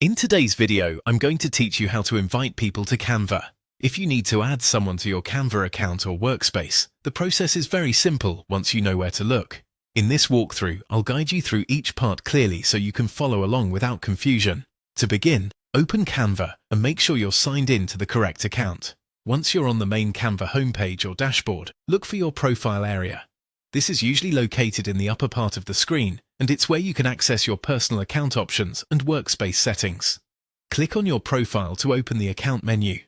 In today's video, I'm going to teach you how to invite people to Canva. If you need to add someone to your Canva account or workspace, the process is very simple once you know where to look. In this walkthrough, I'll guide you through each part clearly so you can follow along without confusion. To begin, open Canva and make sure you're signed in to the correct account. Once you're on the main Canva homepage or dashboard, look for your profile area. This is usually located in the upper part of the screen, and it's where you can access your personal account options and workspace settings. Click on your profile to open the account menu.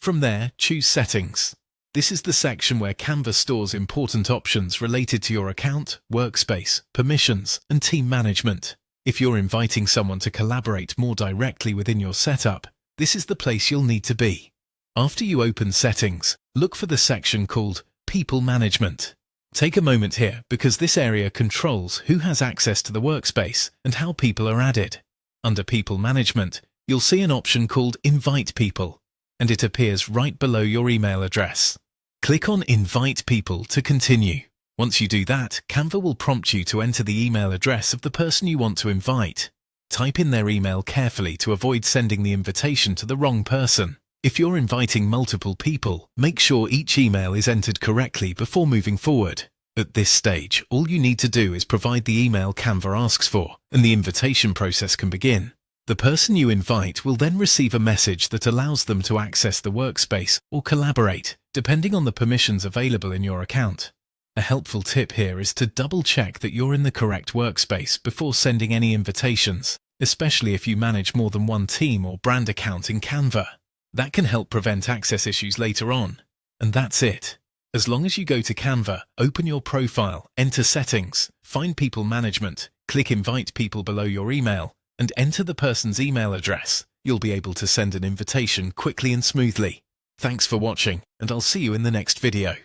From there, choose Settings. This is the section where Canva stores important options related to your account, workspace, permissions, and team management. If you're inviting someone to collaborate more directly within your setup, this is the place you'll need to be. After you open Settings, look for the section called People Management. Take a moment here because this area controls who has access to the workspace and how people are added. Under People Management, you'll see an option called Invite People, and it appears right below your email address. Click on Invite People to continue. Once you do that, Canva will prompt you to enter the email address of the person you want to invite. Type in their email carefully to avoid sending the invitation to the wrong person. If you're inviting multiple people, make sure each email is entered correctly before moving forward. At this stage, all you need to do is provide the email Canva asks for, and the invitation process can begin. The person you invite will then receive a message that allows them to access the workspace or collaborate, depending on the permissions available in your account. A helpful tip here is to double-check that you're in the correct workspace before sending any invitations, especially if you manage more than one team or brand account in Canva. That can help prevent access issues later on. And that's it. As long as you go to Canva, open your profile, enter Settings, find People Management, click Invite People below your email, and enter the person's email address, you'll be able to send an invitation quickly and smoothly. Thanks for watching, and I'll see you in the next video.